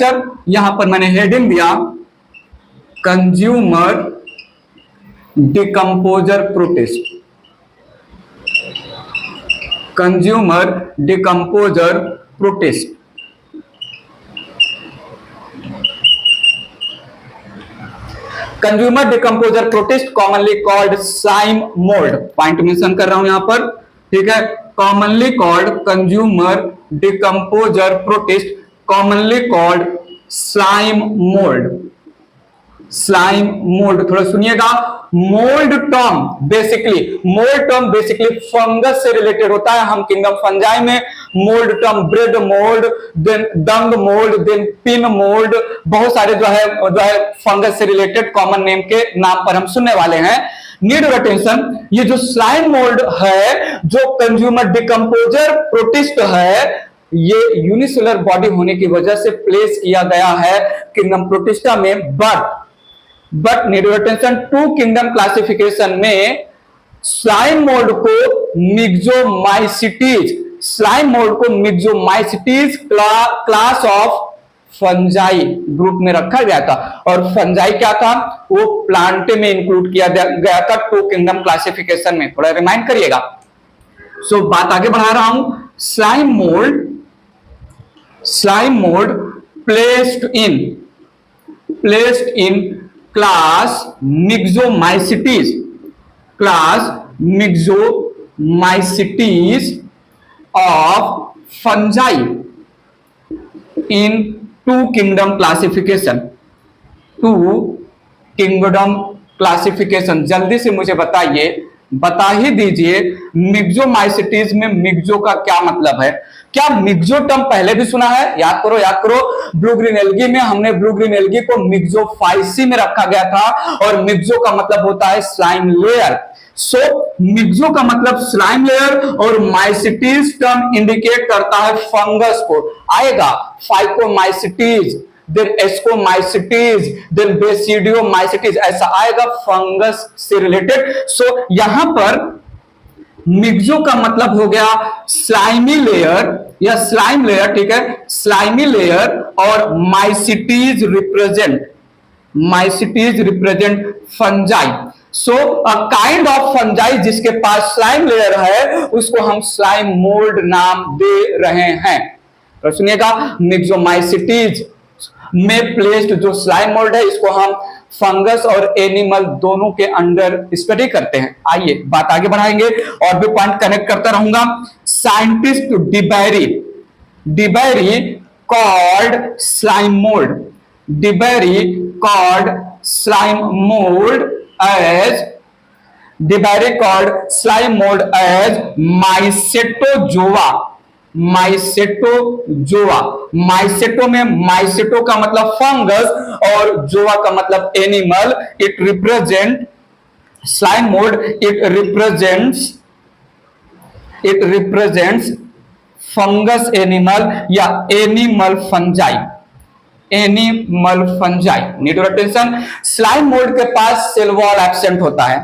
यहां पर मैंने हेडिंग दिया consumer decomposer protist. Consumer decomposer protist. Consumer decomposer protist commonly called slime mould, point mention कर रहा हूं यहां पर, ठीक है। Commonly called consumer decomposer protist, commonly called slime mould. Slime mould थोड़ा सुनिएगा। मोल्ड टर्म बेसिकली फंगस से रिलेटेड होता है। हम किंगडम फंजाई में mould term bread mould, then dung mould, then pin mould, बहुत सारे जो है फंगस से रिलेटेड कॉमन नेम के नाम पर हम सुनने वाले हैं। नीड योर अटेंशन, ये जो स्लाइम मोल्ड है, जो कंज्यूमर डिकम्पोजर प्रोटिस्ट है, ये यूनिसेलुलर बॉडी होने की वजह से प्लेस किया गया है किंगडम प्रोटिस्टा में। But need your attention, to kingdom classification में स्लाइम मोल्ड को myxomycetes class of fungi group में रखा गया था। और फंजाई क्या था, वो प्लांटे में इंक्लूड किया गया था टू किंगडम क्लासिफिकेशन में। थोड़ा रिमाइंड करिएगा। सो बात आगे बढ़ा रहा हूं। Slime mould placed in class myxomycetes of fungi in two kingdom classification. जल्दी से मुझे बता ही दीजिए, मिक्सोमाइसिटीज में मिक्सो का क्या मतलब है? क्या मिक्सो टर्म पहले भी सुना है? याद करो ब्लू ग्रीन एल्गी में हमने ब्लू ग्रीन एल्गी को मिक्सोफाइसी में रखा गया था, और मिक्सो का मतलब होता है स्लाइम लेयर। सो मिक्सो का मतलब स्लाइम लेयर, और माइसिटीज टर्म इंडिकेट करता है फंगस को। आएगा phycomycetes, then ascomycetes, then basidiomycetes, ऐसा आएगा फंगस से रिलेटेड। सो यहां पर मिक्सो का मतलब हो गया स्लाइमी लेयर या स्लाइम लेयर, ठीक है। स्लाइमी लेयर और mycetes represent fungi. So a kind of fungi जिसके पास स्लाइम लेयर है, उसको हम स्लाइम मोल्ड नाम दे रहे हैं। तो सुनिएगा, मिक्सोमाइसिटीज में प्लेस्ड जो स्लाइम मोल्ड है, इसको हम फंगस और एनिमल दोनों के अंडर स्टडी करते हैं। आइए बात आगे बढ़ाएंगे, और भी पॉइंट कनेक्ट करता रहूंगा। Scientist de Bary called slime mould as mycetozoa. Myceto में माइसेटो का मतलब फंगस और जोआ का मतलब animal. It represent slime mould, it represents fungus animal या animal fungi. Need your attention, slime mould के पास सेल वॉल एब्सेंट होता है।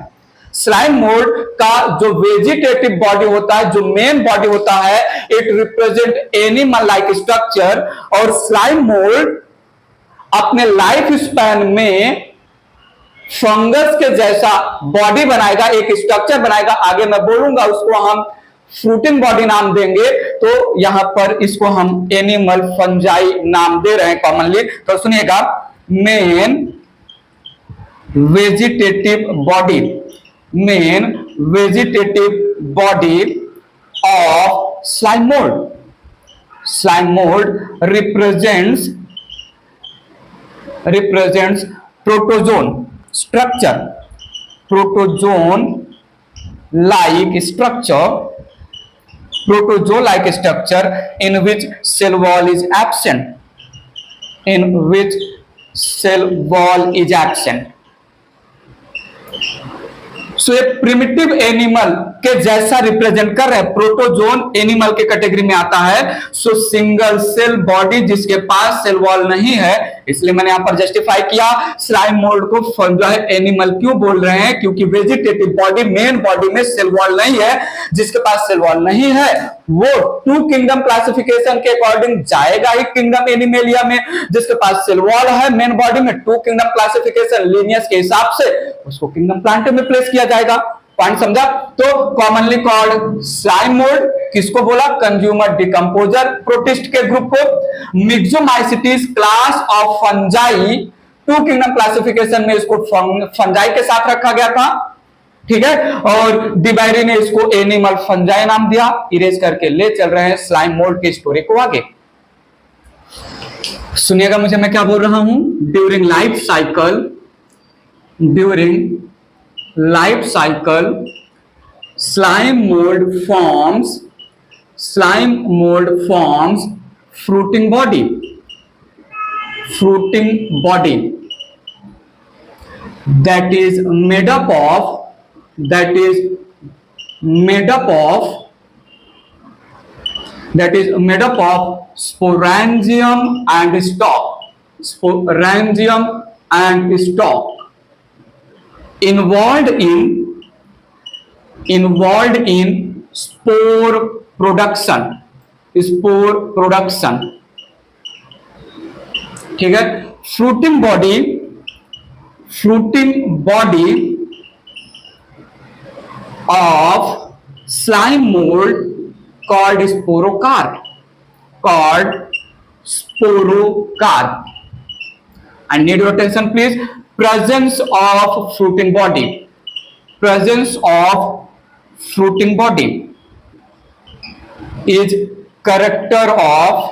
स्लाइम मोल्ड का जो वेजिटेटिव बॉडी होता है, जो मेन बॉडी होता है, it represent animal like structure. और स्लाइम मोल्ड अपने लाइफ स्पैन में फंगस के जैसा बॉडी बनाएगा, एक स्ट्रक्चर बनाएगा। आगे मैं बोलूंगा, उसको हम फ्रूटिंग बॉडी नाम देंगे। तो यहां पर इसको हम एनिमल फंजाई नाम दे रहे हैं कॉमनली। तो सुनिएगा, main vegetative body of slime mould represents protozoan like structure in which cell wall is absent। सो एक प्रिमिटिव एनिमल के जैसा रिप्रेजेंट कर रहे हैं, प्रोटोजोन एनिमल के कैटेगरी में आता है। सो सिंगल सेल बॉडी जिसके पास सेल वॉल नहीं है, इसलिए मैंने यहां पर जस्टिफाई किया स्लाइम मोल्ड को जो है एनिमल क्यों बोल रहे हैं, क्योंकि वेजिटेटिव बॉडी मेन बॉडी में सेल वॉल नहीं है, जिसके पास सेल वॉल नहीं है वो टू किंगडम क्लासिफिकेशन के अकॉर्डिंग जाएगा ही किंगडम एनिमेलिया में, जिसके पास सेल वॉल है मेन बॉडी में टू किंगडम क्लासिफिकेशन लीनियस के हिसाब से उसको किंगडम प्लांटम में प्लेस किया जाएगा। पॉइंट समझा? तो कॉमनली कॉल्ड स्लाइम मोल्ड किसको बोला? कंज्यूमर डिकम्पोजर प्रोटिस्ट के ग्रुप को। Myxomycetes class of fungi, two kingdom classification में इसको फंजाई के साथ रखा गया था, ठीक है, और डिबेरी ने इसको एनिमल फंजाई नाम दिया। इरेज करके ले चल रहे हैं स्लाइम मोल्ड की स्टोरी को आगे। सुनिएगा मुझे मैं क्या बोल रहा हूं। During life cycle slime mold forms fruiting body that is made up of sporangium and stalk involved in spore production, ठीक है। fruiting body of slime mold called sporocarp, I need your attention please. Presence of fruiting body is character of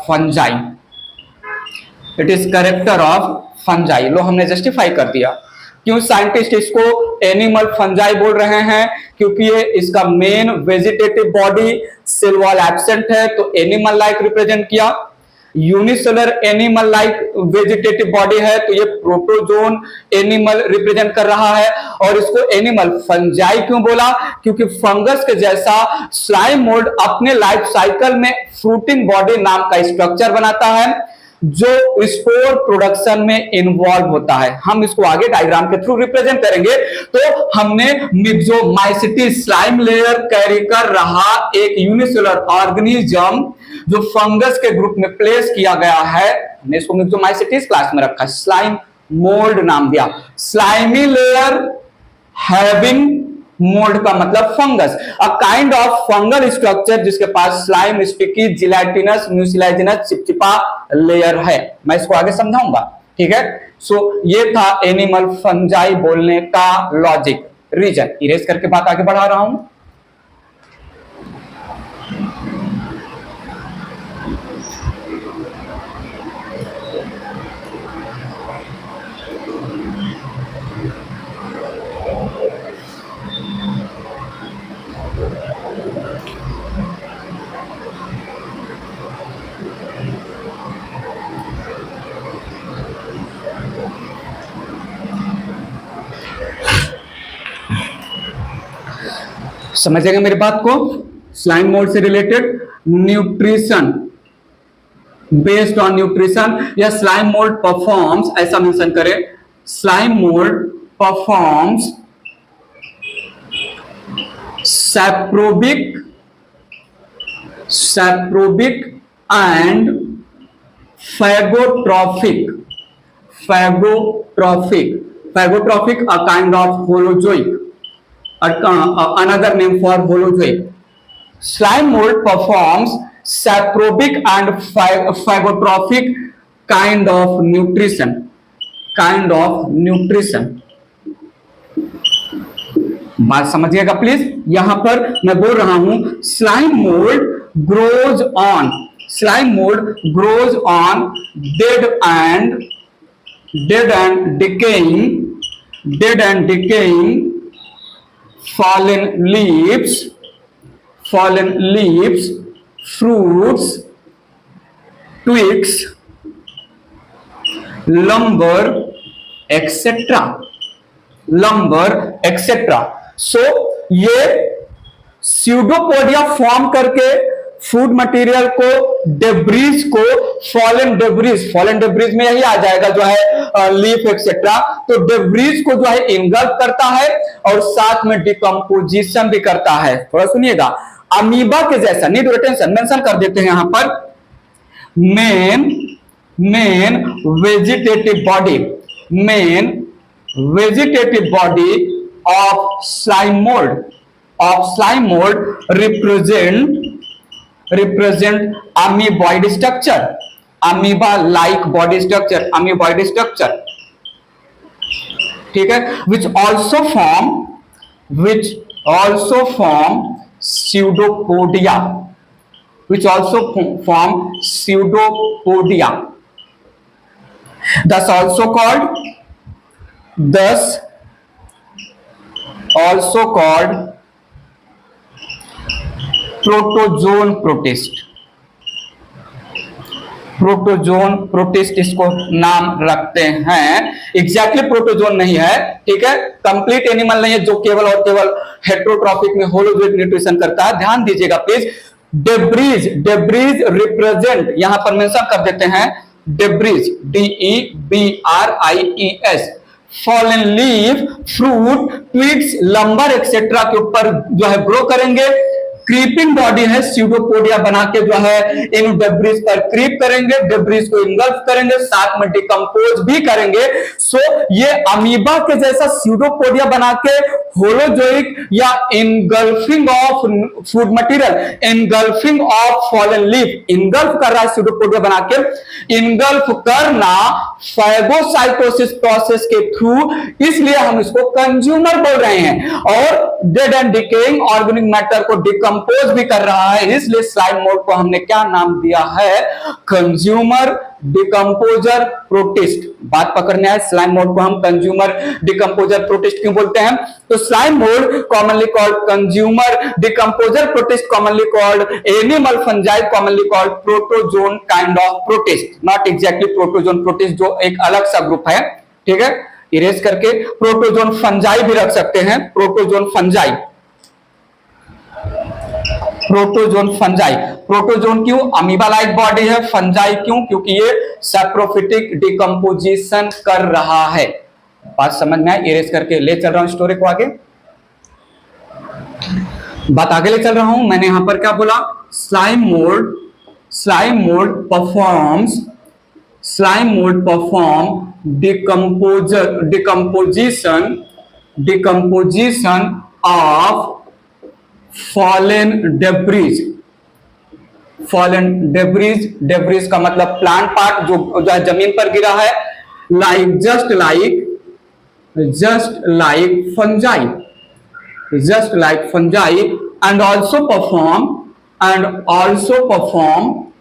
fungi. It is character of fungi. लो हमने justify कर दिया। क्यों scientist इसको animal fungi बोल रहे हैं? क्योंकि ये इसका main vegetative body cell wall absent है, तो एनिमल लाइक रिप्रेजेंट किया। Unicellular animal like vegetative body है, तो ये प्रोटोजोन एनिमल रिप्रेजेंट कर रहा है। और इसको एनिमल फंजाई क्यों बोला? क्योंकि फंगस के जैसा स्लाइम मोल्ड अपने लाइफ साइकिल में फ्रूटिंग बॉडी नाम का स्ट्रक्चर बनाता है जो स्पोर प्रोडक्शन में इन्वॉल्व होता है। हम इसको आगे डायग्राम के थ्रू रिप्रेजेंट करेंगे। तो हमने मिक्सोमाइसीटी स्लाइम लेयर कैरी कर रहा एक यूनिसेलुलर ऑर्गेनिज्म जो फंगस के ग्रुप में प्लेस किया गया है, हमने इसको मिक्सोमाइसीटीज क्लास में रखा, स्लाइम मोल्ड नाम दिया। स्लाइमी लेयर हैविंग, मोल्ड का मतलब fungus, a kind of fungal structure जिसके पास स्लाइम, स्टिकी, जिलेटिनस, म्यूसिलाइजिनस चिपचिपा लेयर है। मैं इसको आगे समझाऊंगा, ठीक है। सो ये था एनिमल फंजाई बोलने का लॉजिक, रीजन। इरेज करके बात आगे बढ़ा रहा हूं। समझेगा मेरी बात को? स्लाइम मोल्ड से related nutrition, based on nutrition या स्लाइम मोल्ड परफॉर्म्स, ऐसा मेंशन करें, slime mould performs saprobic and phagotrophic, a kind of holozoic, another name for holozoic. Slime mold performs saprobic and phagotrophic kind of nutrition. बात समझिएगा please. यहां पर मैं बोल रहा हूं slime mould grows on dead and decaying fallen leaves, fruits, twigs, lumber, etc. Lumber etcetera. So ये pseudopodia form करके फूड मटेरियल को, डेब्रीज को, फॉलन डेब्रीज में यही आ जाएगा जो है लीफ एक्सेट्रा। तो डेब्रीज को जो है इंगल्फ करता है और साथ में डिकम्पोजिशन भी करता है। थोड़ा सुनिएगा, अमीबा के जैसा, नीड अटेंशन, मेंशन कर देते हैं यहां पर, main vegetative body of slime mould represent amoeboid structure, amoeba like body structure, amoeboid structure, ठीक है, which also form pseudopodia, thus also called protozoan protist इसको नाम रखते हैं। एग्जैक्टली प्रोटोजोन नहीं है, ठीक है, कंप्लीट एनिमल नहीं है जो केवल और केवल हेटेरोट्रॉफिक में होलोजोइक न्यूट्रिशन करता है। ध्यान दीजिएगा प्लीज। डेब्रीज रिप्रेजेंट, यहां पर मेंशन कर देते हैं, debris DEBRIES fallen leaf, fruit, twigs, lumbar etcetera के ऊपर जो है ग्रो करेंगे। क्रीपिंग बॉडी है, स्यूडोपोडिया बना के जो है इन डेब्रीज पर क्रीप करेंगे, डेब्रीज को इंगल्फ करेंगे, साथ में डिकम्पोज भी करेंगे। सो ये अमीबा के जैसा स्यूडोपोडिया बना के होलोजोइक या engulfing of food material, engulfing of fallen leaf, engulf कर रहा है स्यूडोपोडिया बना के। इनगल्फ करना फैगोसाइटोसिस प्रोसेस के थ्रू, इसलिए हम इसको कंज्यूमर बोल रहे हैं। और dead and decaying organic matter को डिकम्पोज भी कर रहा है, इसलिए स्लाइम मोल्ड को हमने क्या नाम दिया है, कंज्यूमर डिकम्पोजर प्रोटिस्ट। बात पकड़ने है, स्लाइम मोल्ड को हम कंज्यूमर डिकम्पोजर प्रोटिस्ट क्यों बोलते हैं? तो slime mould commonly called consumer decomposer protist, commonly called animal fungi, commonly called protozoan kind of protist, not exactly protozoan protist जो एक अलग सा ग्रुप है, ठीक है, इरेज करके प्रोटोजोन फंजाई भी रख सकते हैं, प्रोटोजोन फंजाई। प्रोटोजोन क्यों? अमीबा लाइक बॉडी है। फंजाई क्यों? क्योंकि ये सैप्रोफिटिक डिकम्पोजिशन कर रहा है। बात समझ में आए? इरेज करके ले चल रहा हूं स्टोरी को आगे, बात आगे ले चल रहा हूं। मैंने यहां पर क्या बोला? Slime mould perform decomposition of fallen debris का मतलब प्लांट पार्ट जो जमीन पर गिरा है, just like fungi and also perform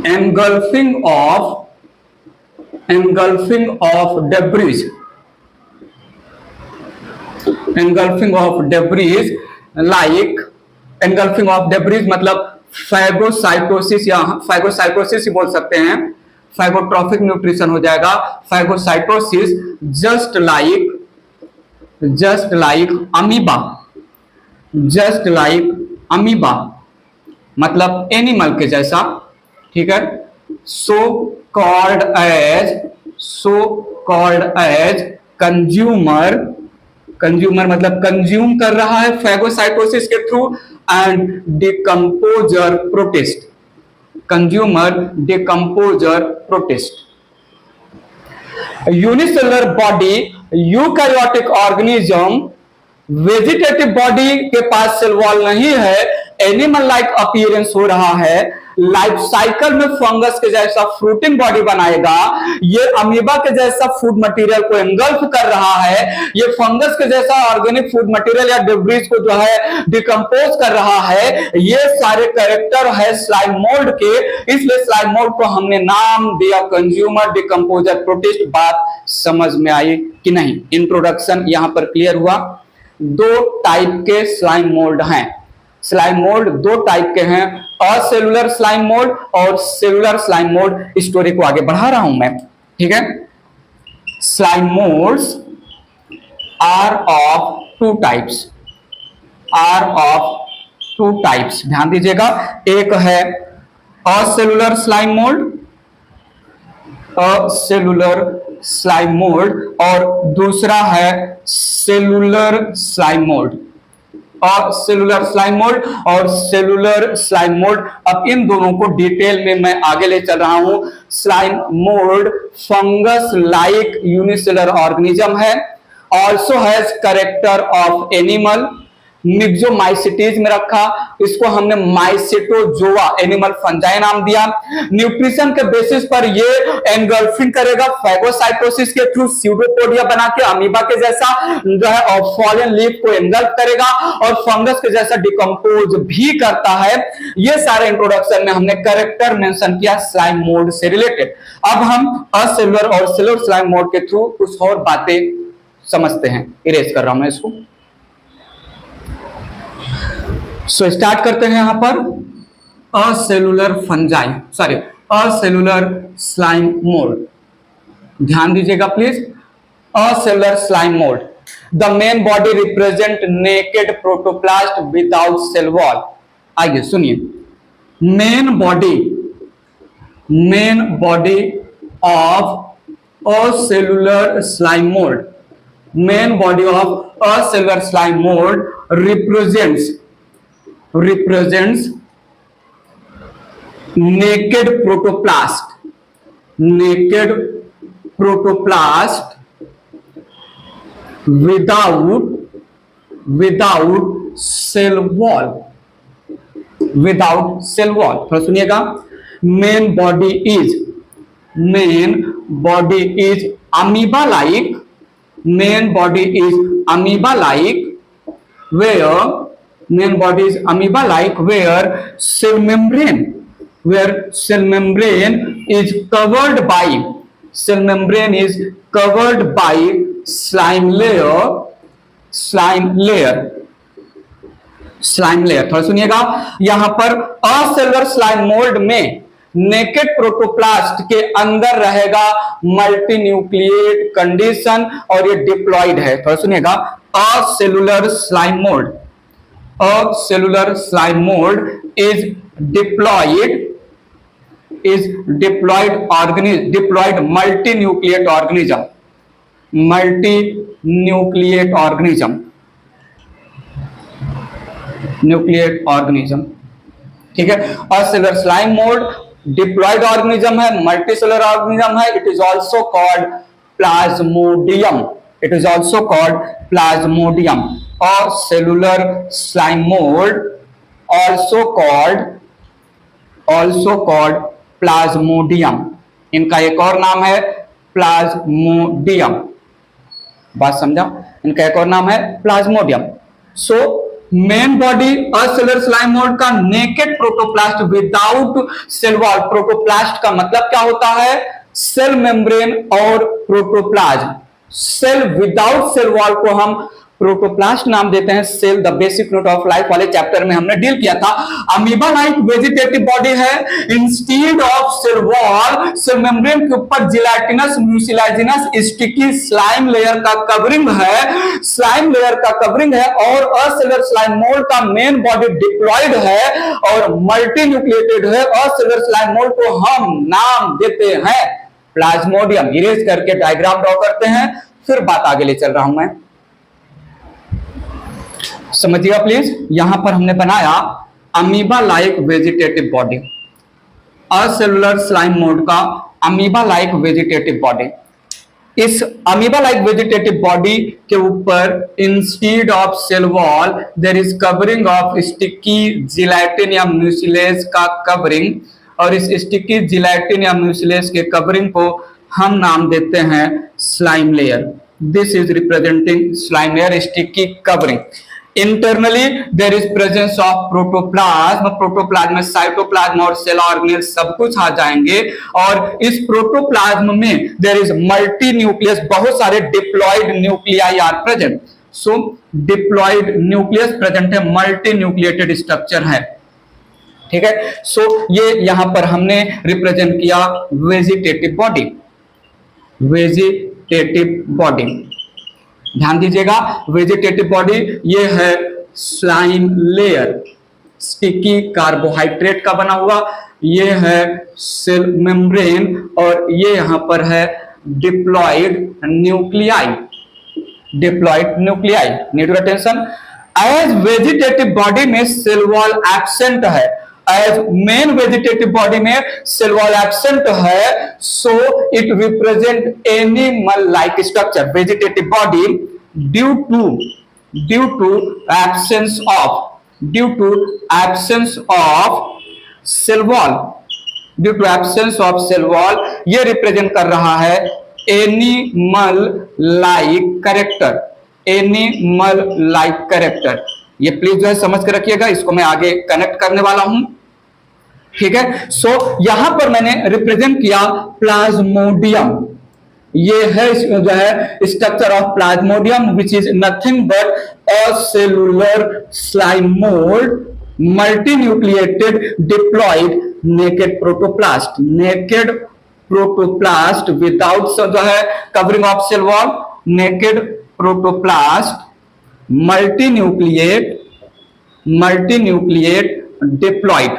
engulfing of debris मतलब फैगोसाइटोसिस या फैगोसाइटोसिस ही बोल सकते हैं, फैगोट्रॉफिक न्यूट्रिशन हो जाएगा। फैगोसाइटोसिस जस्ट लाइक अमीबा मतलब एनिमल के जैसा, ठीक है। सो कॉल्ड एज कंज्यूमर मतलब कंज्यूम कर रहा है फैगोसाइटोसिस के through, and decomposer protist, consumer decomposer protist. Unicellular body eukaryotic organism, vegetative body के पास सेल वॉल नहीं है, एनिमल लाइक अपीयरेंस हो रहा है, लाइफ साइकिल में फंगस के जैसा फ्रूटिंग बॉडी बनाएगा, ये अमीबा के जैसा फूड मटेरियल को एंगल्फ कर रहा है, ये फंगस के जैसा ऑर्गेनिक फूड मटेरियल या डिब्रीज को जो है डिकम्पोज कर रहा है। ये सारे कैरेक्टर है स्लाइम मोल्ड के, इसलिए स्लाइम मोल्ड को हमने नाम दिया कंज्यूमर डिकम्पोजर प्रोटिस्ट। बात समझ में आई कि नहीं? इंट्रोडक्शन यहां पर क्लियर हुआ। दो टाइप के स्लाइम मोल्ड हैं, स्लाइम मोल्ड दो टाइप के हैं, असेलुलर स्लाइम मोल्ड और सेलुलर स्लाइम मोल्ड। स्टोरी को आगे बढ़ा रहा हूं मैं, ठीक है। slime molds are of two types, are of two types। ध्यान दीजिएगा, एक है acellular slime mould, असेलुलर slime mould, और दूसरा है cellular slime mould, cellular slime mould और सेलुलर स्लाइम मोल्ड। अब इन दोनों को डिटेल में मैं आगे ले चल रहा हूं। Slime mould fungus like unicellular organism है, also has character of animal. Myxomycetes में रखा, इसको हमने माइसेटोजोआ एनिमल फंजाई नाम दिया। न्यूट्रिशन के बेसिस पर ये एंगल्फिंग करेगा फैगोसाइटोसिस के थ्रू, स्यूडोपोडिया बना के अमीबा के जैसा जो है और फॉलन लीफ को एंगल्फ करेगा और फंगस के जैसा डिकम्पोज भी करता है। ये सारे इंट्रोडक्शन में हमने कैरेक्टर मेंशन किया स्लाइम मोल्ड से रिलेटेड। अब हम असेलुलर और सेलुलर स्लाइम मोल्ड के थ्रू कुछ और बातें समझते हैं। इरेज कर रहा हूं मैं इसको। सो स्टार्ट करते हैं यहां पर acellular fungi, sorry acellular slime mould. ध्यान दीजिएगा please. Acellular slime mould, the main body represent naked protoplast without cell wall. आइए सुनिए, main body of acellular slime mould, main body of acellular slime mould represents naked protoplast without cell wall, थोड़ा सुनिएगा। Main body is amoeba like, main body is amoeba like where cell membrane is covered by slime layer। थोड़ा सुनिएगा, यहां पर acellular slime mould में naked protoplast के अंदर रहेगा मल्टीन्यूक्लिएट कंडीशन और ये डिप्लॉइड है। थोड़ा सुनिएगा, acellular slime mould is diploid multinucleate organism। ठीक है, acellular slime mould diploid organism है, मल्टीसेलुलर ऑर्गेनिज्म है। It is also called plasmodium. Cellular slime mold also called plasmodium। इनका एक और नाम है प्लाज्मोडियम। बात समझा? इनका एक और नाम है plasmodium. So main body acellular slime mould का naked protoplast without cell wall. Protoplast का मतलब क्या होता है? सेल मेम्ब्रेन और protoplasm. Cell without cell wall को हम प्रोटोप्लास्ट नाम देते हैं। Cell the basic unit of life वाले चैप्टर में हमने डील किया था। अमीबा लाइक वेजिटेटिव बॉडी है। Instead of cell wall, cell membrane के ऊपर gelatinous mucilaginous sticky slime layer का कवरिंग है, और असेलुलर स्लाइम मोल्ड का मेन बॉडी डिप्लॉइड है और मल्टीन्यूक्लिएटेड है। असेलुलर स्लाइम मोल्ड को हम नाम देते हैं प्लाज्मोडियम। इरेज करके डायग्राम ड्रॉ करते हैं, फिर बात आगे ले चल रहा हूं मैं। समझिएगा प्लीज। यहां पर हमने बनाया amoeba like vegetative body, acellular slime mould का अमीबा लाइक वेजिटेटिव बॉडी। इस अमीबा लाइक वेजिटेटिव बॉडी के ऊपर instead of cell wall there is covering of sticky gelatin या म्यूसिलेज का कवरिंग, और इस स्टिकी जिलेटिन या म्यूसिलेज के कवरिंग को हम नाम देते हैं slime layer. This is representing slime layer, sticky covering. Internally there is presence of protoplasm में साइटोप्लाज्म और सेल ऑर्गेनेल सब कुछ आ जाएंगे, और इस प्रोटोप्लाज्म में देयर इज मल्टी न्यूक्लियस, बहुत सारे diploid nuclei are present. So diploid nucleus present है, मल्टी न्यूक्लिएटेड स्ट्रक्चर है। ठीक है, सो ये यहां पर हमने रिप्रेजेंट किया वेजिटेटिव बॉडी। Vegetative body. ध्यान दीजिएगा, वेजिटेटिव बॉडी ये है स्लाइम लेयर, स्टिकी कार्बोहाइड्रेट का बना हुआ, ये है सेल मेम्ब्रेन, और ये यहां पर है diploid nuclei. Diploid nuclei, need your attention. As vegetative body में सेल वॉल एब्सेंट है, एज मेन वेजिटेटिव बॉडी में सेल वॉल एब्सेंट है, so it represent animal like structure. Vegetative body due to absence of cell wall, due to absence of cell wall, ये represent कर रहा है animal like character, animal like character. ये please जो है समझ के रखिएगा, इसको मैं आगे कनेक्ट करने वाला हूं, ठीक है। सो यहां पर मैंने रिप्रेजेंट किया प्लाज्मोडियम, ये है जो है structure of plasmodium, which is nothing but a cellular slime mould, multinucleated diploid naked protoplast, naked protoplast without जो है covering of cell wall, naked protoplast, multinucleate diploid,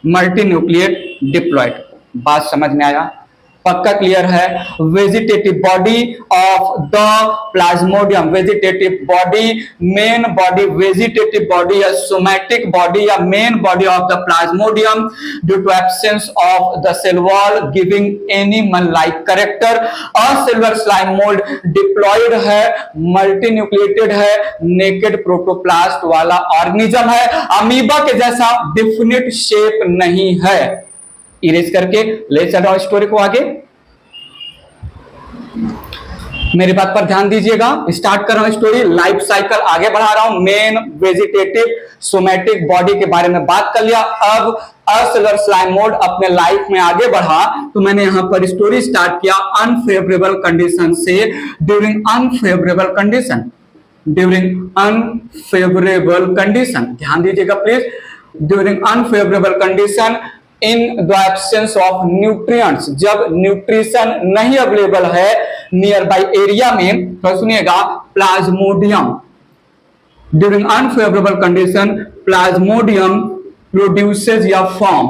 multinucleate diploid. बात समझ में आया? पक्का क्लियर है? Vegetative body of the plasmodium, vegetative body, main body, vegetative body या somatic body या main body of the plasmodium due to absence of the cell wall giving animal like character. Acellular slime mould diploid है, multinucleated है, naked protoplast वाला organism है, amoeba के जैसा definite shape नहीं है। इरेज करके ले चल रहा हूं स्टोरी को आगे, मेरी बात पर ध्यान दीजिएगा। स्टार्ट कर रहा हूं स्टोरी, लाइफ साइकिल आगे बढ़ा रहा हूं। मेन वेजिटेटिव सोमैटिक बॉडी के बारे में बात कर लिया, अब असेलुलर स्लाइम मोल्ड अपने लाइफ में आगे बढ़ा, तो मैंने यहां पर स्टोरी स्टार्ट किया अनफेवरेबल कंडीशन से। During unfavourable condition, during unfavourable condition, ध्यान दीजिएगा please. During unfavourable condition in the absence of nutrients, जब न्यूट्रिशन नहीं अवेलेबल है नियर बाई एरिया में, तो सुनिएगा plasmodium, during unfavourable condition plasmodium produces या form,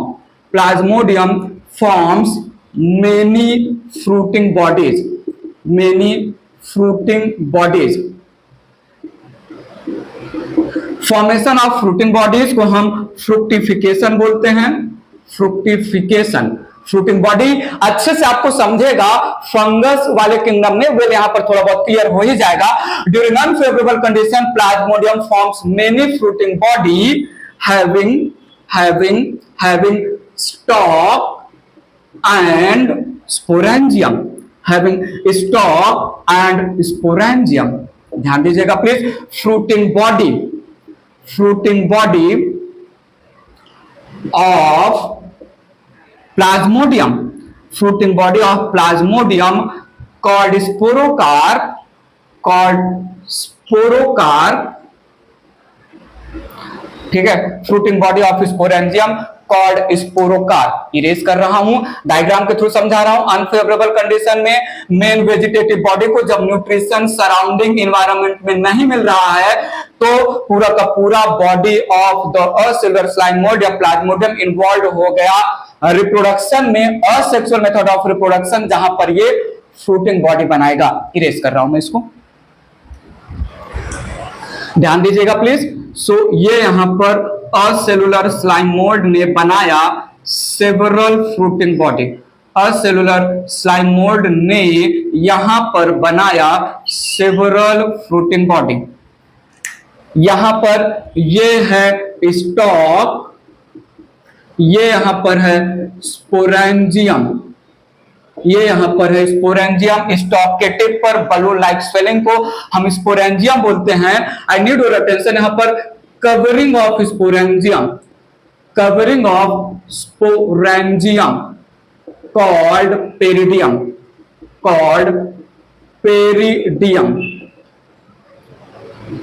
plasmodium forms many fruiting bodies, many fruiting bodies. Formation of fruiting bodies को हम फ्रुक्टिफिकेशन बोलते हैं, फ्रुक्टिफिकेशन। फ्रूटिंग बॉडी अच्छे से आपको समझेगा फंगस वाले किंगडम में, वे यहां पर थोड़ा बहुत क्लियर हो ही जाएगा। During unfavourable condition Plasmodium forms many fruiting body having stalk and sporangium, having stalk and sporangium। ध्यान दीजिएगा please. Fruiting body of Plasmodium, fruiting body of plasmodium called sporocarp, ठीक है। fruiting body of sporangium called sporocarp। Erase कर रहा हूं, diagram के through समझा रहा हूं। अनफेवरेबल कंडीशन में मेन वेजिटेटिव बॉडी को जब न्यूट्रिशन सराउंडिंग एनवायरनमेंट में नहीं मिल रहा है, तो पूरा का पूरा body of the acellular slime mould या प्लाज्मोडियम इन्वॉल्व हो गया रिप्रोडक्शन में, असेक्सुअल मेथड ऑफ रिप्रोडक्शन, जहां पर ये फ्रूटिंग बॉडी बनाएगा। इरेज कर रहा हूं मैं इसको, ध्यान दीजिएगा प्लीज। सो ये यहां पर असेलुलर स्लाइम मोल्ड ने बनाया several fruiting body, acellular slime mould ने यहां पर बनाया सेवरल फ्रूटिंग बॉडी। यहां पर ये है स्टॉक, ये यहां पर है स्पोरेंजियम, ये यहां पर है स्पोरेंजियम। स्टॉक के टिप पर बलून लाइक स्वेलिंग को हम स्पोरेंजियम बोलते हैं। आई नीड योर अटेंशन, यहां पर covering of sporangium, covering of sporangium called peridium, called peridium.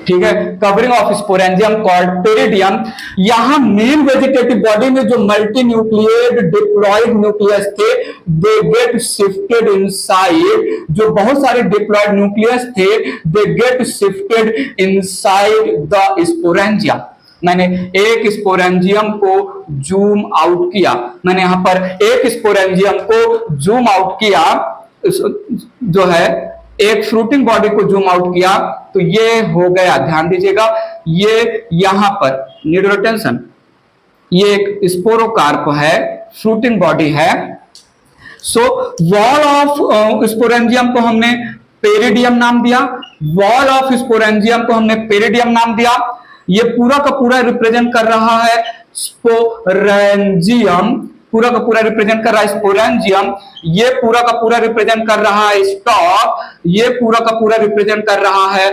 ठीक है, covering of sporangium called peridium. यहां मेन वेजिटेटिव बॉडी में जो मल्टी न्यूक्लिएट डिप्लॉइड न्यूक्लियस थे, दे गेट शिफ्टेड इनसाइड, जो बहुत सारे डिप्लॉइड न्यूक्लियस थे, they get shifted inside the sporangium. मैंने एक स्पोरेंजियम को जूम आउट किया, मैंने यहां पर एक स्पोरेंजियम को जूम आउट किया, जो है एक फ्रूटिंग बॉडी को जूम आउट किया, तो ये हो गया, ध्यान दीजिएगा, ये यहां पर नीड योर अटेंशन, ये एक स्पोरोकार्प है, फ्रूटिंग बॉडी है। सो वॉल ऑफ स्पोरेंजियम को हमने पेरिडियम नाम दिया, वॉल ऑफ स्पोरेंजियम को हमने पेरिडियम नाम दिया। ये पूरा का पूरा रिप्रेजेंट कर रहा है स्पोरेंजियम, पूरा का पूरा रिप्रेजेंट कर रहा है स्पोरेंजियम, ये पूरा का पूरा रिप्रेजेंट कर रहा है स्टॉक, ये पूरा का पूरा रिप्रेजेंट कर रहा है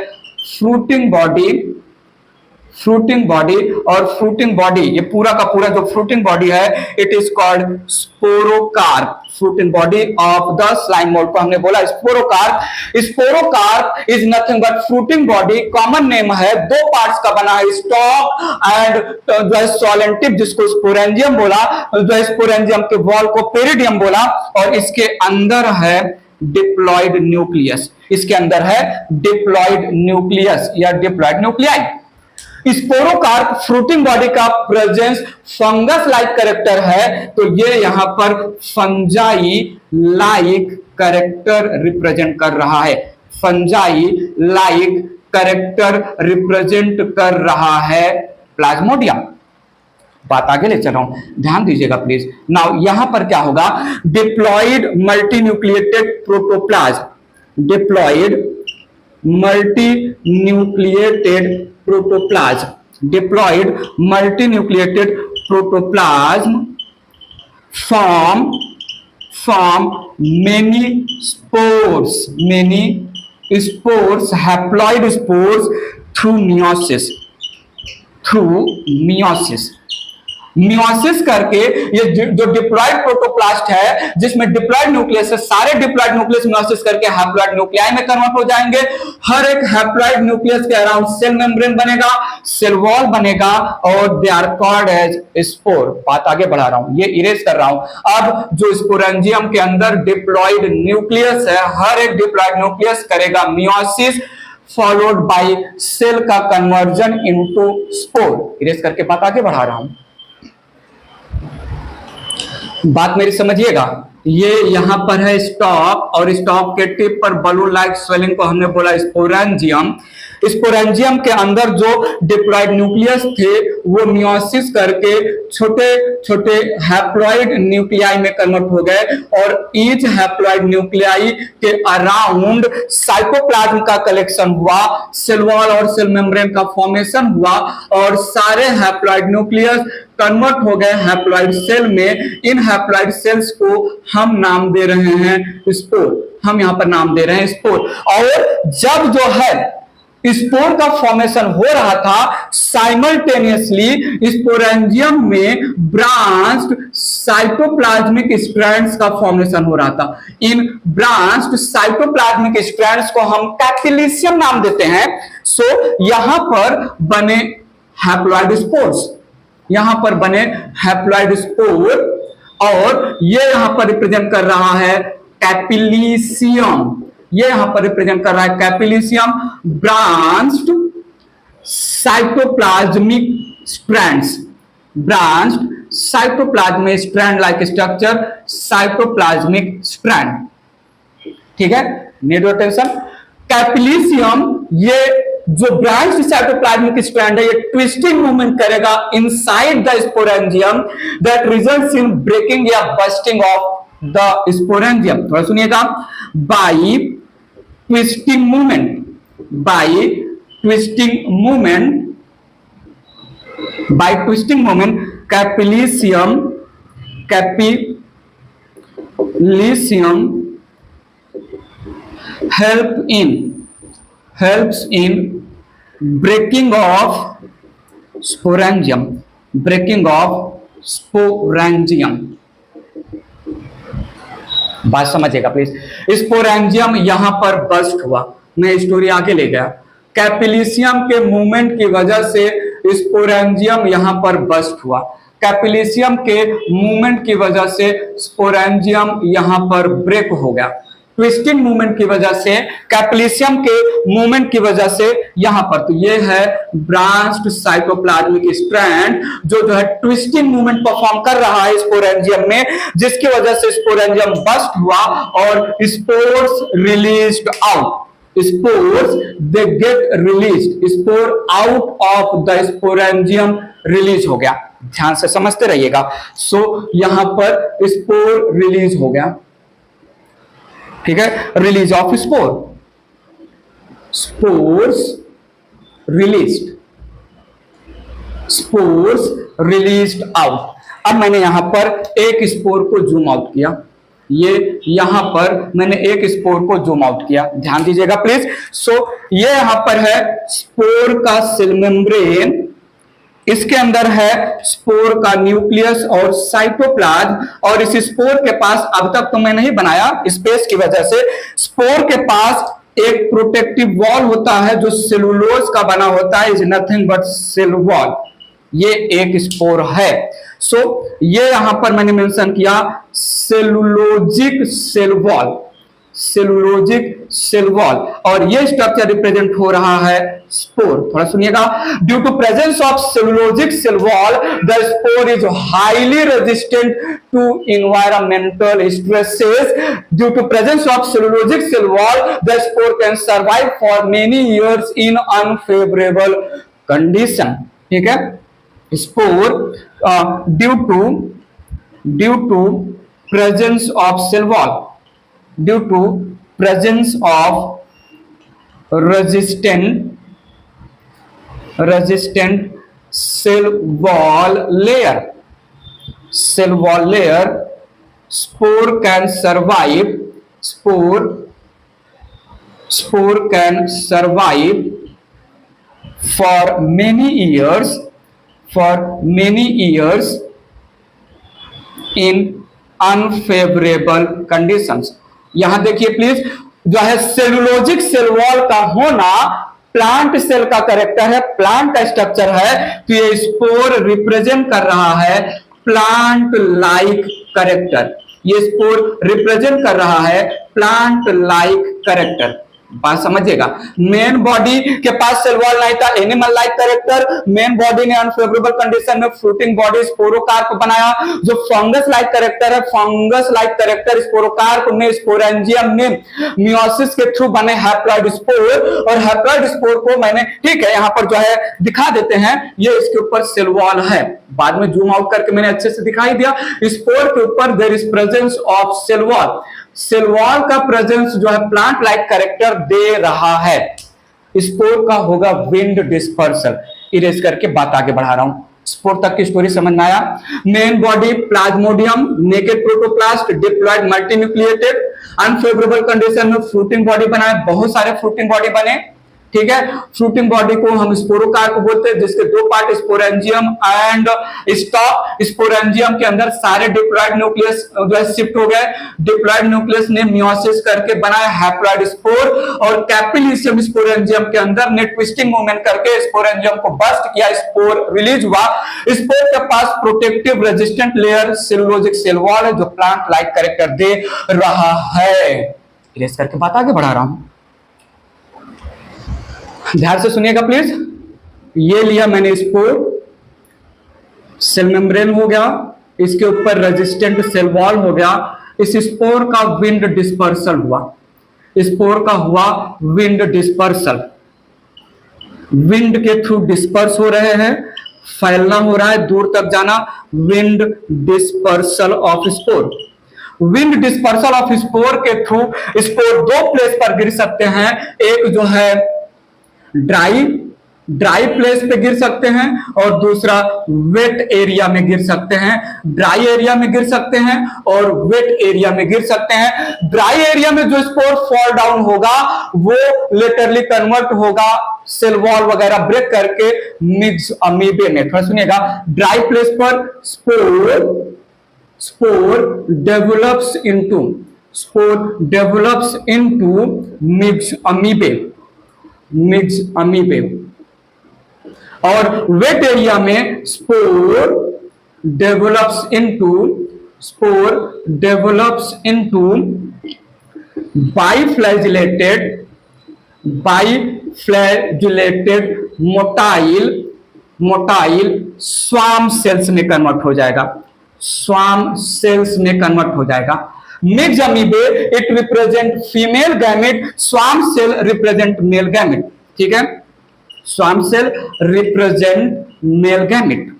फ्रूटिंग बॉडी, फ्रूटिंग बॉडी, और फ्रूटिंग बॉडी, ये पूरा का पूरा जो फ्रूटिंग बॉडी है, it is called sporocarp, fruiting body of the slime mould को हमने बोला sporocarp. Sporocarp is nothing but fruiting body, common name है, दो पार्ट्स का बना है, स्टॉक एंड जो है सॉइलेंट टिप, जिसको स्पोरेंजियम बोला, जो है स्पोरेंजियम के वॉल को पेरिडियम बोला, और इसके अंदर है डिप्लॉइड न्यूक्लियस, इसके अंदर है डिप्लॉइड न्यूक्लियस या डिप्लॉइड न्यूक्लियाई। स्पोरोकार्प फ्रूटिंग बॉडी का प्रेजेंस फंगस लाइक कैरेक्टर है, तो ये यहां पर फंजाई लाइक कैरेक्टर रिप्रेजेंट कर रहा है, फंजाई लाइक कैरेक्टर रिप्रेजेंट कर रहा है प्लाज्मोडियम। बात आगे ले चल रहा हूं, ध्यान दीजिएगा प्लीज। नाउ यहां पर क्या होगा, diploid multi nucleated protoplasm, diploid multi nucleated protoplasm, diploid multinucleated protoplasm form many spores, haploid spores through meiosis, meiosis करके ये जो डिप्लॉइड प्रोटोप्लास्ट है, जिसमें डिप्लॉइड न्यूक्लियस है, सारे डिप्लॉइड न्यूक्लियस मियोसिस करके हैप्लॉइड न्यूक्लियाई में कन्वर्ट हो जाएंगे। हर एक हैप्लॉइड न्यूक्लियस के अराउंड सेल मेम्ब्रेन बनेगा, सेल वॉल बनेगा, और they are called as spore. बात आगे बढ़ा रहा हूं, ये इरेज कर रहा हूं। अब जो स्पोरेंजियम के अंदर डिप्लॉइड न्यूक्लियस है, हर एक डिप्लॉइड न्यूक्लियस करेगा मियोसिस, फॉलोड बाय सेल का कन्वर्जन इनटू स्पोर। इरेज करके बात आगे बढ़ा रहा हूं, बात मेरी समझिएगा। ये यहां पर है स्टॉक, और स्टॉक के टिप पर बलून लाइक स्वेलिंग को हमने बोला स्पोरेंजियम। स्पोरेंजियम के अंदर जो डिप्लॉइड न्यूक्लियस थे, वो मियोसिस करके छोटे छोटे हैप्लॉइड न्यूक्लियाई में कन्वर्ट हो गए, और ईच हैप्लॉइड न्यूक्लियाई के अराउंड साइटोप्लाज्म का कलेक्शन हुआ, सेल वॉल और सेल मेम्ब्रेन का फॉर्मेशन हुआ, और सारे हैप्लॉइड न्यूक्लियस कन्वर्ट हो गए हैप्लॉइड सेल में। इन हैप्लॉइड सेल्स को हम नाम दे रहे हैं स्पोर, हम यहां पर नाम दे रहे हैं स्पोर। और जब जो है स्पोर का फॉर्मेशन हो रहा था, साइमल्टेनियसली स्पोरेंजियम में ब्रांच्ड साइटोप्लाज्मिक स्ट्रैंड्स का फॉर्मेशन हो रहा था। इन ब्रांच्ड साइटोप्लाज्मिक स्ट्रैंड्स को हम कैपिलिशियम नाम देते हैं। सो यहां पर बने हैप्लॉइड स्पोर्स, यहां पर बने हैप्लॉइड स्पोर, और ये यहां पर रिप्रेजेंट कर रहा है कैपिलिशियम, ये यहां पर रिप्रेजेंट कर रहा है capillitium, branched cytoplasmic strands, branched cytoplasmic strand like structure, cytoplasmic strand. ठीक है, नीड योर अटेंशन। कैपिलिशियम, ये जो ब्रांच साइटोप्लाज्मिक स्ट्रैंड है, ये ट्विस्टिंग मूवमेंट करेगा inside the sporangium, that results in breaking या बस्टिंग ऑफ द स्पोरेंजियम। थोड़ा सुनिएगा, by twisting movement, by twisting movement, by twisting movement capillitium helps in breaking of sporangium, breaking of sporangium। बात समझिएगा please. Sporangium यहां पर bast हुआ, मैं story आगे ले गया। कैपिलिशियम के मूवमेंट की वजह से स्पोरेंजियम यहां पर बस्ट हुआ। कैपिलिशियम के मूवमेंट की वजह से स्पोरेंजियम यहां पर ब्रेक हो गया। ट्विस्टिंग मूवमेंट की वजह से, कैपिलिशियम के मूवमेंट की वजह से यहां पर, तो ये है ब्रांच्ड साइटोप्लाज्मिक स्ट्रैंड जो है ट्विस्टिंग मूवमेंट परफॉर्म कर रहा है स्पोरेंजियम में, जिसकी वजह से स्पोरेंजियम बस्ट हुआ और spores released out. Spores they get released, spore out of the sporangium release हो गया। ध्यान से समझते रहिएगा। सो यहां पर स्पोर रिलीज हो गया, ठीक है, release of spore, spores released, spores released out. अब मैंने यहां पर एक स्पोर को जूम आउट किया, ये यहां पर मैंने एक स्पोर को जूम आउट किया, ध्यान दीजिएगा प्लीज। सो ये यहां पर है स्पोर का सेल मेम्ब्रेन, इसके अंदर है स्पोर का न्यूक्लियस और साइटोप्लाज्म, और इस स्पोर के पास, अब तक तो मैं नहीं बनाया स्पेस की वजह से, स्पोर के पास एक प्रोटेक्टिव वॉल होता है जो सेलुलोज का बना होता है, is nothing but cell wall. ये एक स्पोर है। सो ये यहां पर मैंने मेंशन किया cellulosic cell wall, cellulosic cell wall, और ये स्ट्रक्चर रिप्रेजेंट हो रहा है स्पोर। थोड़ा सुनिएगा। Due to presence of cellulosic cell wall the spore is highly resistant to environmental stresses. Due to presence of cellulosic cell wall the spore can survive for many years in unfavourable condition. ठीक है, spore due to presence of cell wall, due to presence of resistant cell wall layer, spore can survive, spore can survive for many years in unfavorable conditions। यहां देखिए please, जो है cellulosic cell wall का होना plant cell का character है, plant का structure है, तो ये स्पोर रिप्रेजेंट कर रहा है प्लांट लाइक कैरेक्टर। ये स्पोर रिप्रेजेंट कर रहा है प्लांट लाइक कैरेक्टर। बात समझिएगा। मेन बॉडी के पास सेल वॉल नहीं था, animal like character. Main body ने अनफेवरेबल कंडीशन में फ्रूटिंग बॉडी स्पोरोकार्प बनाया, जो फंगस लाइक कैरेक्टर है, फंगस लाइक कैरेक्टर स्पोरोकार्प ने, स्पोरेंजियम ने मियोसिस के थ्रू बने हैप्लॉइड स्पोर, और हैप्लॉइड स्पोर को मैंने, ठीक है, यहां पर जो है दिखा देते हैं, ये इसके ऊपर सेल वॉल है, बाद में जूम आउट करके मैंने अच्छे से दिखाई दिया। स्पोर के ऊपर there is presence of cell wall, cell wall का प्रेजेंस जो है प्लांट लाइक कैरेक्टर दे रहा है। स्पोर का होगा विंड डिस्पर्सल। इरेज करके बात आगे बढ़ा रहा हूं, स्पोर तक की स्टोरी समझ में आया। Main body plasmodium, naked protoplast, diploid multinucleated, unfavourable condition में फ्रूटिंग बॉडी बनाए, बहुत सारे फ्रूटिंग बॉडी बने, ठीक है। फ्रूटिंग बॉडी को हम स्पोरोकार्प बोलते हैं, जिसके दो part sporangium and stock. Sporangium के अंदर सारे डिप्लॉयड न्यूक्लियस जो है शिफ्ट हो गए, डिप्लॉयड न्यूक्लियस ने मियोसिस करके बनाया हैप्लॉइड स्पोर, और कैपिलिशियम स्पोरेंजियम के अंदर ने ट्विस्टिंग मूवमेंट करके स्पोरेंजियम को बस्ट किया, स्पोर रिलीज हुआ। स्पोर के पास protective resistant layer cellulosic cell wall है, जो प्लांट लाइक कैरेक्टर दे रहा है। इरेज करके बात आगे बढ़ा रहा हूं, ध्यान से सुनिएगा प्लीज। ये लिया मैंने स्पोर, सेल मेम्ब्रेन हो गया, इसके ऊपर रेजिस्टेंट सेल वॉल हो गया। इस स्पोर का विंड डिस्पर्सल हुआ, स्पोर का हुआ विंड डिस्पर्सल, विंड के थ्रू डिस्पर्स हो रहे हैं, फैलना हो रहा है, दूर तक जाना, wind dispersal of spore. Wind dispersal of spore के थ्रू स्पोर दो प्लेस पर गिर सकते हैं, एक जो है ड्राई प्लेस पे गिर सकते हैं, और दूसरा वेट एरिया में गिर सकते हैं। ड्राई एरिया में गिर सकते हैं और वेट एरिया में गिर सकते हैं। ड्राई एरिया में जो स्पोर फॉल डाउन होगा वो लेटरली कन्वर्ट होगा सेल वॉल वगैरह ब्रेक करके मिक्स अमीबे में। थोड़ा सुनिएगा, ड्राई प्लेस पर spore develops into myxamoebae, myxamoebae, और वेट एरिया में spore develops into biflagellated motile swarm cells में कन्वर्ट हो जाएगा, स्वाम सेल्स में कन्वर्ट हो जाएगा। Myxamoebae it represent female gamete, swarm cell represent male gamete. ठीक है, swarm cell represent male gamete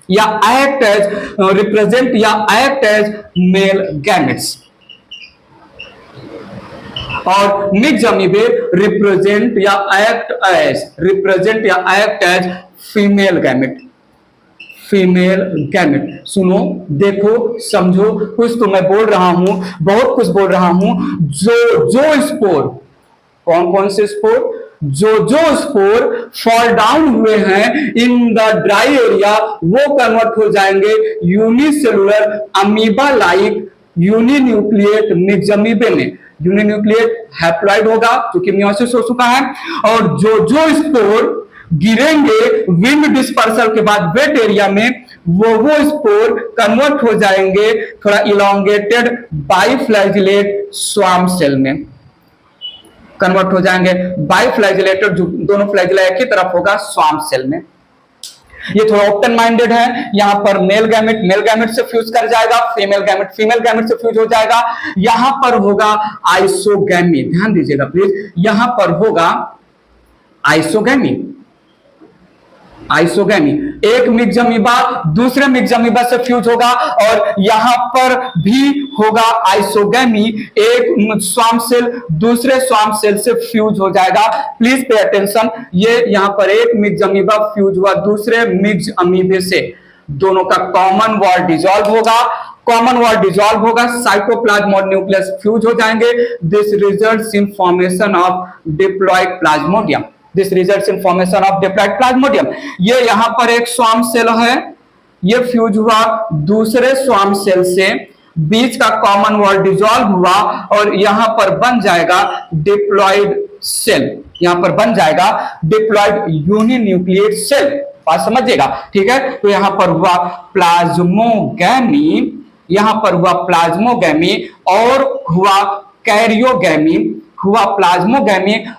या एक्ट एज मेल गैमेट्स, और मिक्स अमीबे रिप्रेजेंट या एक्ट एज फीमेल गैमेट। सुनो, देखो, समझो, कुछ तो मैं बोल रहा हूं, बहुत कुछ बोल रहा हूं। जो स्पोर, कौन से स्पोर, जो स्पोर फॉल डाउन हुए हैं इन द ड्राई एरिया, वो कन्वर्ट हो जाएंगे unicellular amoeba like uninucleate myxamoebae में। यूनिन्यूक्लिएट हैप्लॉइड होगा क्योंकि मियोसिस हो चुका है, और जो स्पोर गिरेंगे विंड डिस्पर्सल के बाद वेट एरिया में, वो स्पोर कन्वर्ट हो जाएंगे थोड़ा इलोंगेटेड बाइफ्लैजिलेट स्वाम सेल में, कन्वर्ट हो जाएंगे बाइफ्लैजिलेटेड, जो दोनों फ्लैजिला एक ही तरफ होगा, स्वाम सेल में। ये थोड़ा ओपन माइंडेड है, यहां पर मेल गैमेट से फ्यूज कर जाएगा, फीमेल गैमेट से फ्यूज हो जाएगा। यहां पर होगा आइसोगैमी, ध्यान दीजिएगा प्लीज, यहां पर होगा आइसोगैमी, एक मिक्स अमीबा दूसरे मिक्स अमीबा से फ्यूज होगा, और यहां पर भी होगा आइसोगैमी, एक स्वाम सेल दूसरे स्वाम सेल से फ्यूज हो जाएगा। प्लीज पे अटेंशन, ये यहां पर एक मिक्स अमीबा फ्यूज हुआ दूसरे मिक्स अमीबे से, दोनों का कॉमन वॉल डिसॉल्व होगा, साइटोप्लाज्म और न्यूक्लियस फ्यूज हो जाएंगे। This results in formation of diploid Plasmodium. ये यहां पर एक स्वाम सेल है, ये फ्यूज हुआ दूसरे स्वाम सेल से, बीच का कॉमन वॉल डिसॉल्व हुआ, और यहां पर बन जाएगा डिप्लॉइड सेल, यहां पर बन जाएगा डिप्लॉइड यूनिन्यूक्लिएट सेल। बात समझिएगा, ठीक है। तो यहां पर हुआ प्लाज्मोगैमी, और हुआ कैरियोगैमी,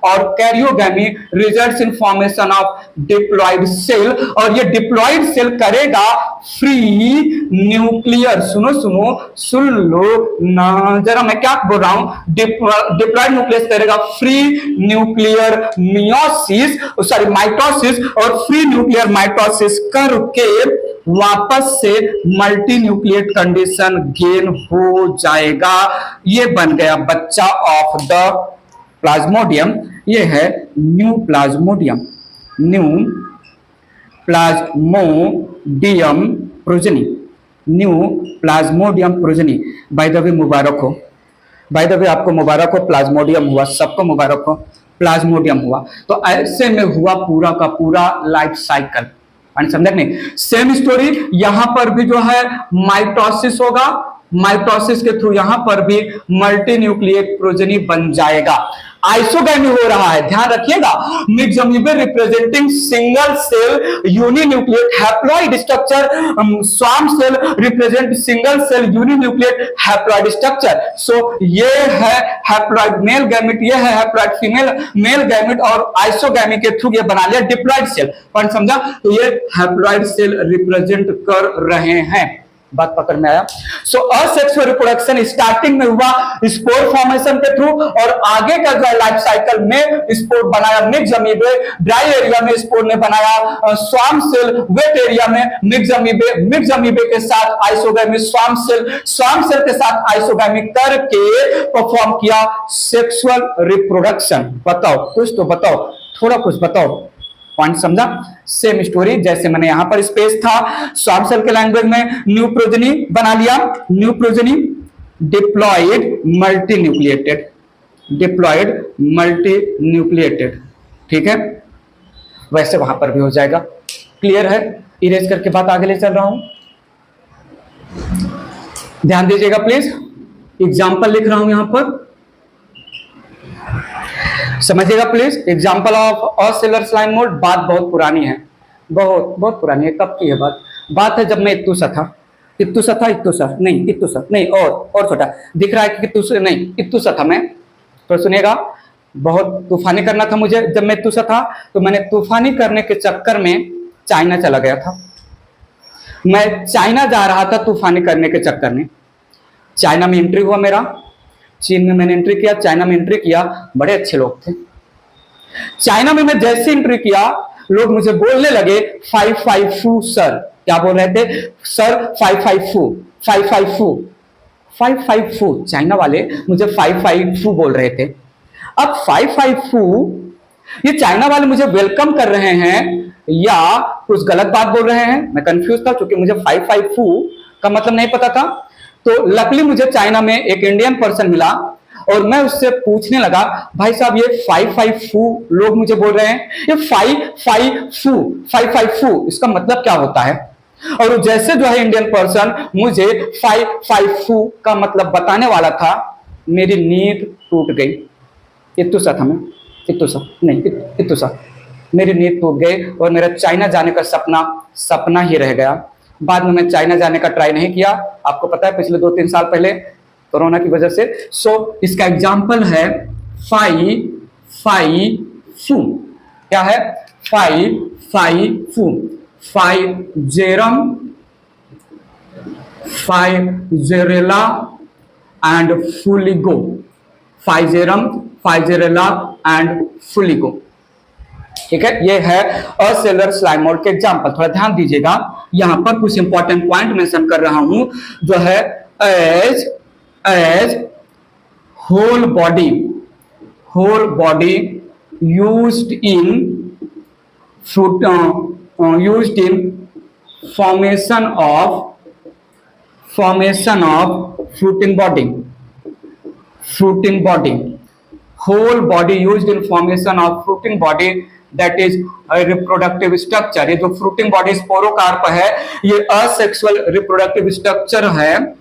और karyogamy results in formation of diploid cell, और ये डिप्लॉइड सेल करेगा फ्री न्यूक्लियर, सुन लो ना जरा, मैं क्या बोल रहा हूं, डिप्लॉइड न्यूक्लियस करेगा फ्री न्यूक्लियर माइटोसिस, और फ्री न्यूक्लियर माइटोसिस करके वापस से मल्टी न्यूक्लिएट कंडीशन गेन हो जाएगा। ये बन गया बच्चा ऑफ द प्लाज्मोडियम, ये है new plasmodium progeny, by the way मुबारक हो, आपको मुबारक हो, प्लाज्मोडियम हुआ, सबको मुबारक हो, प्लाज्मोडियम हुआ। तो ऐसे में हुआ पूरा का पूरा लाइफ साइकिल, समझे नहीं। सेम स्टोरी यहां पर भी जो है माइटोसिस होगा, माइटोसिस के थ्रू यहां पर भी मल्टी न्यूक्लिएट प्रोजेनी बन जाएगा। आइसोगैमी हो रहा है, ध्यान रखिएगा। Myxamoebae representing single cell uninucleate haploid structure, swarm cell represent single cell uninucleate haploid structure. So ये है हैप्लॉइड मेल गैमेट, ये है हैप्लॉइड फीमेल मेल गैमेट, और आइसोगैमी के थ्रू ये बना लिया डिप्लॉइड सेल। पॉइंट समझा? तो ये हैप्लॉइड सेल रिप्रेजेंट कर रहे हैं, बात पकड़ में आया। सो असेक्सुअल रिप्रोडक्शन स्टार्टिंग में हुआ स्पोर फॉर्मेशन के थ्रू, और आगे का जो लाइफ साइकिल में स्पोर बनाया मिक्स अमीबे, ड्राई एरिया में स्पोर ने बनाया स्वाम सेल, वेट एरिया में मिक्स अमीबे के साथ आइसोगैमी, स्वाम सेल के साथ आइसोगैमी करके परफॉर्म किया सेक्सुअल रिप्रोडक्शन। बताओ कुछ तो बताओ, थोड़ा कुछ बताओ, पॉइंट समझा? सेम स्टोरी जैसे मैंने यहां पर स्पेस था, स्वाम सेल के लैंग्वेज में न्यू प्रोजेनी बना लिया, न्यू प्रोजेनी डिप्लॉइड मल्टी ठीक है, वैसे वहां पर भी हो जाएगा। क्लियर है? इरेज करके बात आगे ले चल रहा हूं, ध्यान दीजिएगा प्लीज। एग्जाम्पल लिख रहा हूं यहां पर। समझिएगा please. Example of acellular slime mould, बात बहुत पुरानी है, बहुत बहुत पुरानी है। कब की है बात? बात है जब मैं इत्तू सा था, इत्तू सा था, इत्तू सा नहीं, इत्तू सा नहीं, और छोटा दिख रहा है कि इत्तू सा नहीं, इत्तू सा था मैं। तो सुनिएगा, बहुत तूफानी करना था मुझे। जब मैं इत्तू सा था तो मैंने तूफानी करने के चक्कर में चाइना चला गया था। मैं चाइना जा रहा था तूफानी करने के चक्कर में। चाइना में एंट्री हुआ मेरा, चीन में मैंने एंट्री किया, चाइना में एंट्री किया, बड़े अच्छे लोग थे। चाइना में मैं जैसे एंट्री किया, लोग मुझे बोलने लगे 554 सर। क्या बोल रहे थे? सर 554 554 554। चाइना वाले मुझे 554 बोल रहे थे। अब 554 ये चाइना वाले मुझे वेलकम कर रहे हैं या कुछ गलत बात बोल रहे हैं, मैं कंफ्यूज था क्योंकि मुझे 554 का मतलब नहीं पता था। तो लकली मुझे चाइना में एक इंडियन पर्सन मिला और मैं उससे पूछने लगा, भाई साहब ये 554 लोग मुझे बोल रहे हैं, ये 554 इसका मतलब क्या होता है? और जैसे जो है इंडियन पर्सन मुझे 554 का मतलब बताने वाला था, मेरी नींद टूट गई। इत्तू सा था मैं, इत्तू सा नहीं, इत्तू सा। मेरी नींद टूट गई और मेरा चाइना जाने का सपना ही रह गया। बाद में मैं चाइना जाने का ट्राई नहीं किया। आपको पता है पिछले 2-3 साल पहले कोरोना की वजह से। सो इसका एग्जाम्पल है 554। क्या है? 554 फाइजेरेला एंड फुलिगो। फाइजेरेला एंड फुलिगो। ठीक है, ये है असेलुलर स्लाइम मोड के एग्जांपल। थोड़ा ध्यान दीजिएगा, यहां पर कुछ इंपॉर्टेंट पॉइंट मेंशन कर रहा हूं जो है as whole body used in formation of fruiting body. Whole body used in formation of fruiting body, that is a reproductive structure. ये जो fruiting body स्पोरोकार्प है, ये असेक्सुअल रिप्रोडक्टिव स्ट्रक्चर है।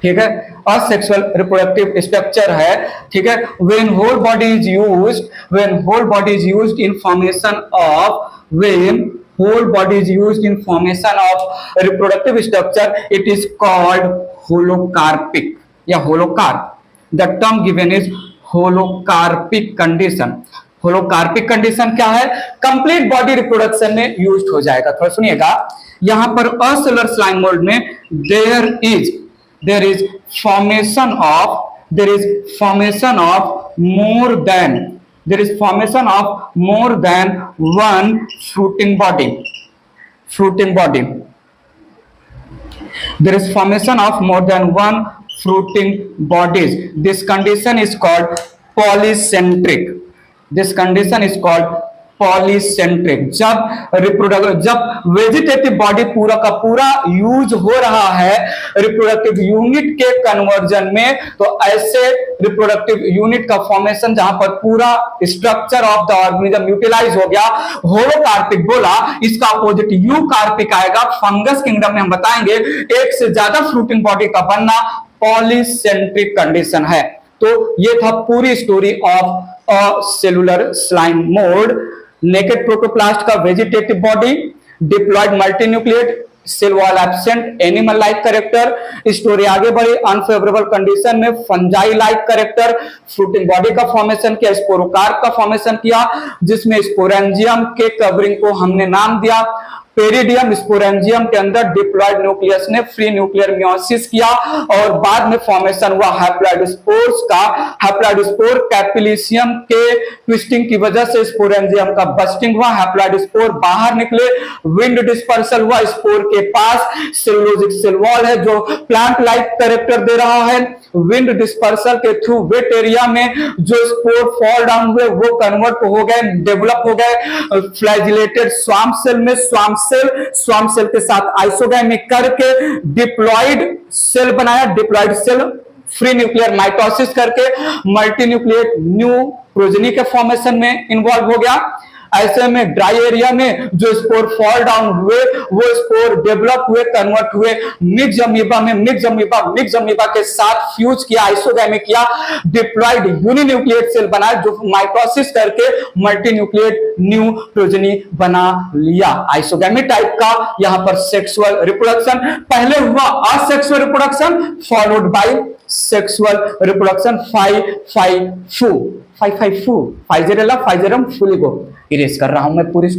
ठीक है, असेक्सुअल रिप्रोडक्टिव स्ट्रक्चर है। ठीक है, when whole body is used in formation of reproductive structure, it is called holocarpic या holocarp. The term given is holocarpic condition. Holocarpic condition क्या है? कंप्लीट बॉडी रिप्रोडक्शन में यूज हो जाएगा। थोड़ा सुनिएगा, यहां पर असेलुलर स्लाइम मोड में there is formation of more than one fruiting body. There is formation of more than one fruiting bodies. This condition is called polycentric. जब वेजिटेटिव बॉडी पूरा का पूरा यूज हो रहा है रिप्रोडक्टिव यूनिट के conversion में, तो ऐसे रिप्रोडक्टिव यूनिट का फॉर्मेशन जहां पर पूरा structure of the organism utilize हो गया, होलोकार्पिक बोला। इसका अपोजिट यूकार्पिक आएगा। फंगस किंगडम में हम बताएंगे एक से ज्यादा फ्रूटिंग बॉडी का बनना पॉलीसेंट्रिक कंडीशन है। तो ये था पूरी story of cellular slime mould. Naked protoplast का vegetative body, diploid multinucleate, cell wall absent, animal like character. Story आगे बढ़ी, अनफेवरेबल कंडीशन में fungi like character, fruiting body का फॉर्मेशन किया, स्पोरोकार्प का फॉर्मेशन किया, जिसमें स्पोरेंजियम के कवरिंग को हमने नाम दिया पेरिडियम। स्पोरेंजियम के अंदर डिप्लॉयड न्यूक्लियस ने फ्री न्यूक्लियर मियोसिस किया और बाद में फॉर्मेशन हुआ हैप्लॉयड स्पोर्स का। हैप्लॉयड स्पोर कैपिलिशियम के ट्विस्टिंग की वजह से स्पोरेंजियम का बस्टिंग हुआ, हैप्लॉयड स्पोर बाहर निकले, विंड डिस्पर्सल हुआ। स्पोर के पास सेलुलोजिक सेल वॉल है जो प्लांट लाइक कैरेक्टर दे रहा है। विंड डिस्पर्सल के थ्रू वेट एरिया में जो स्पोर फॉल डाउन हुए वो कन्वर्ट हो गए, डेवलप हो गए फ्लैजिलेटेड स्वाम्प सेल में। स्वाम्प सेल के साथ आइसोगामिक करके डिप्लॉयड सेल बनाया। Diploid cell free nuclear mitosis करके मल्टीन्यूक्लिएट न्यू प्रोजेनी के फॉर्मेशन में इन्वॉल्व हो गया। ऐसे में ड्राई एरिया में जो स्पोर फॉल डाउन हुए वो स्पोर डेवलप हुए, कन्वर्ट हुए मिक्स अमीबा में। मिक्स अमीबा के साथ फ्यूज किया, आइसोगैमिक किया, डिप्लॉयड यूनिन्यूक्लिएट सेल बनाया जो माइटोसिस करके मल्टीन्यूक्लिएट न्यू प्रोजेनी बना लिया। आइसोगैमिक टाइप का यहां पर सेक्सुअल रिप्रोडक्शन पहले हुआ, asexual reproduction followed by sexual reproduction. 5 physarella physarum fuligo. Erase कर रहा हूं मैं पूरी